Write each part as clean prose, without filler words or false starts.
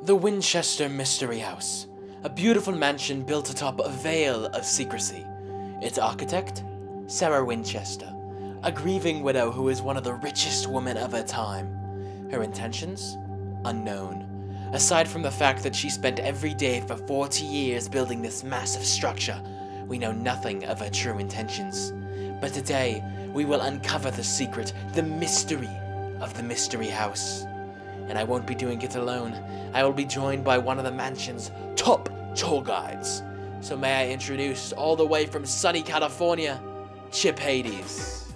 The Winchester Mystery House, a beautiful mansion built atop a veil of secrecy. Its architect, Sarah Winchester, a grieving widow who is one of the richest women of her time. Her intentions? Unknown. Aside from the fact that she spent every day for 40 years building this massive structure, we know nothing of her true intentions. But today, we will uncover the secret, the mystery of the Mystery House. And I won't be doing it alone. I will be joined by one of the mansion's top tour guides. So may I introduce, all the way from sunny California, Chip Hades.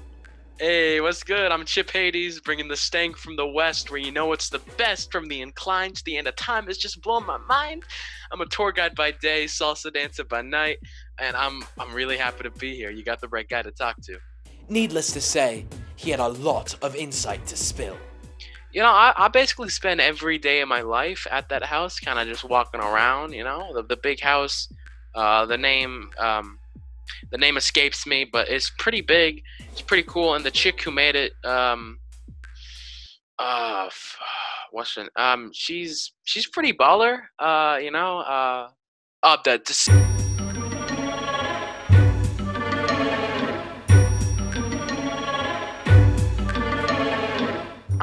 Hey, what's good? I'm Chip Hades, bringing the stank from the west, where you know it's the best from the incline to the end of time. It's just blowing my mind. I'm a tour guide by day, salsa dancer by night, and I'm really happy to be here. You got the right guy to talk to. Needless to say, he had a lot of insight to spill. You know, I basically spend every day of my life at that house, kind of just walking around. You know, the big house. The name escapes me, but it's pretty big. It's pretty cool, and the chick who made it, what's her? She's pretty baller.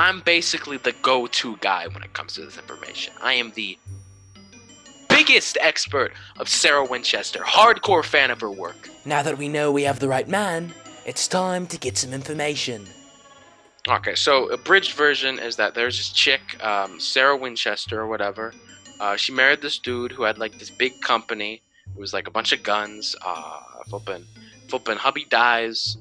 I'm basically the go-to guy when it comes to this information. I am the biggest expert of Sarah Winchester, hardcore fan of her work. Now that we know we have the right man, it's time to get some information. Okay, so a bridged version is that there's this chick, Sarah Winchester or whatever. She married this dude who had like this big company. It was like a bunch of guns. Flippin' hubby dies.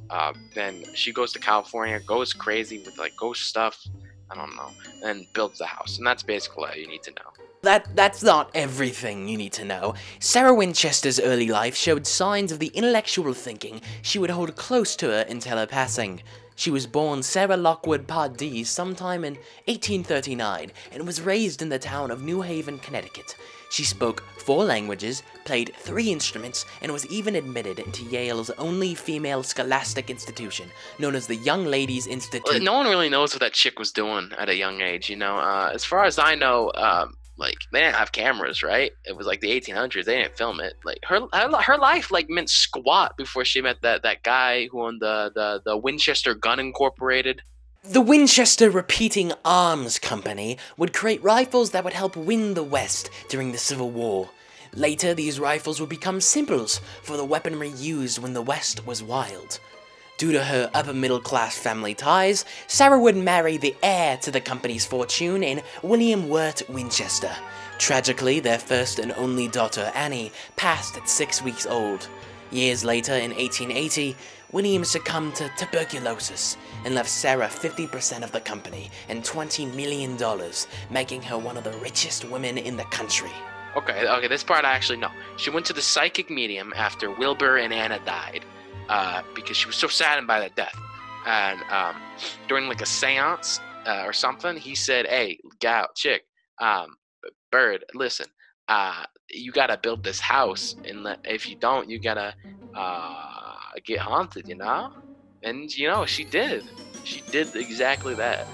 Then she goes to California, goes crazy with like ghost stuff. I don't know, and builds the house, and that's basically all you need to know. That's not everything you need to know. Sarah Winchester's early life showed signs of the intellectual thinking she would hold close to her until her passing. She was born Sarah Lockwood Pardee sometime in 1839 and was raised in the town of New Haven, Connecticut. She spoke 4 languages, played 3 instruments, and was even admitted into Yale's only female scholastic institution, known as the Young Ladies Institute. No one really knows what that chick was doing at a young age, you know. As far as I know, like, they didn't have cameras, right? It was like the 1800s. They didn't film it. Like, her life, like, meant squat before she met that guy who owned the Winchester Gun Incorporated. The Winchester Repeating Arms Company would create rifles that would help win the West during the Civil War. Later, these rifles would become symbols for the weaponry used when the West was wild. Due to her upper-middle-class family ties, Sarah would marry the heir to the company's fortune in William Wirt Winchester. Tragically, their first and only daughter, Annie, passed at 6 weeks old. Years later, in 1880, William succumbed to tuberculosis and left Sarah 50% of the company and $20 million, making her one of the richest women in the country. Okay, this part I actually know. She went to the psychic medium after Wilbur and Anna died, because she was so saddened by their death. And during like a seance or something, he said, "Hey, chick, bird, listen, you gotta build this house, and if you don't, you gotta get haunted, you know?" And you know, she did. She did exactly that.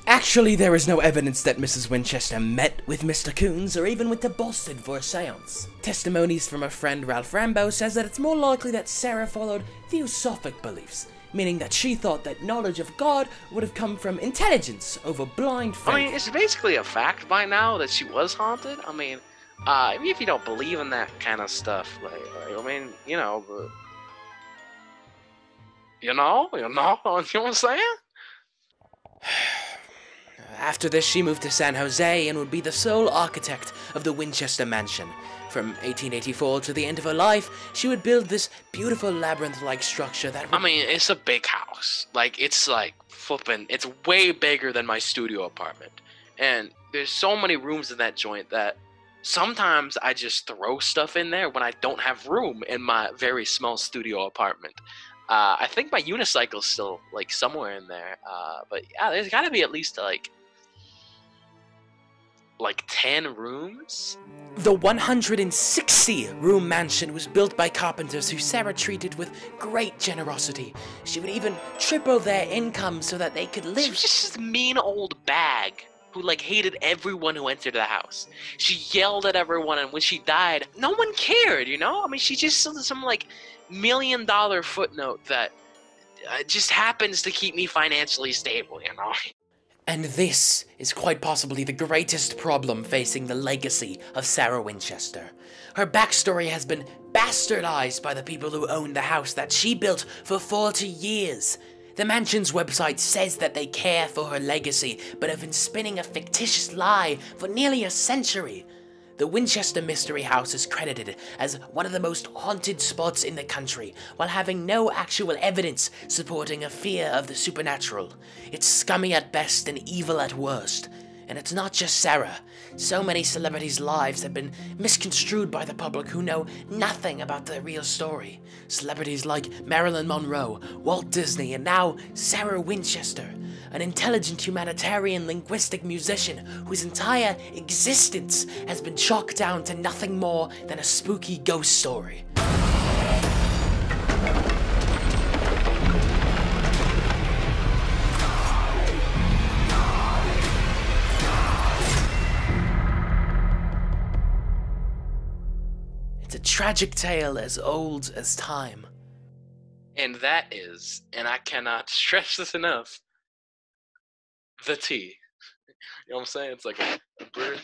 Actually, there is no evidence that Mrs. Winchester met with Mr. Coons or even went to Boston for a seance. Testimonies from her friend Ralph Rambo says that it's more likely that Sarah followed theosophic beliefs, meaning that she thought that knowledge of God would have come from intelligence over blind faith. I mean, it's basically a fact by now that she was haunted. I mean, even if you don't believe in that kind of stuff, like I mean, you know, but, you know what I'm saying? After this, she moved to San Jose and would be the sole architect of the Winchester Mansion. From 1884 to the end of her life, she would build this beautiful labyrinth-like structure that would... I mean, it's a big house. Like, it's like flipping. It's way bigger than my studio apartment. And there's so many rooms in that joint that sometimes I just throw stuff in there when I don't have room in my very small studio apartment. I think my unicycle's still, like, somewhere in there. But yeah, there's gotta be at least, like 10 rooms? The 160-room mansion was built by carpenters who Sarah treated with great generosity. She would even triple their income so that they could live. She was just this mean old bag. who like hated everyone who entered the house. She yelled at everyone, and when she died, no one cared, you know? I mean, she just some like $1 million footnote that just happens to keep me financially stable, you know? And this is quite possibly the greatest problem facing the legacy of Sarah Winchester. Her backstory has been bastardized by the people who own the house that she built for 40 years. The mansion's website says that they care for her legacy, but have been spinning a fictitious lie for nearly a century. The Winchester Mystery House is credited as one of the most haunted spots in the country, while having no actual evidence supporting a fear of the supernatural. It's scummy at best and evil at worst. And it's not just Sarah. So many celebrities' lives have been misconstrued by the public who know nothing about the real story. Celebrities like Marilyn Monroe, Walt Disney, and now Sarah Winchester, an intelligent humanitarian linguistic musician whose entire existence has been chalked down to nothing more than a spooky ghost story. It's a tragic tale as old as time. And that is, and I cannot stress this enough, the tea. You know what I'm saying? It's like a British.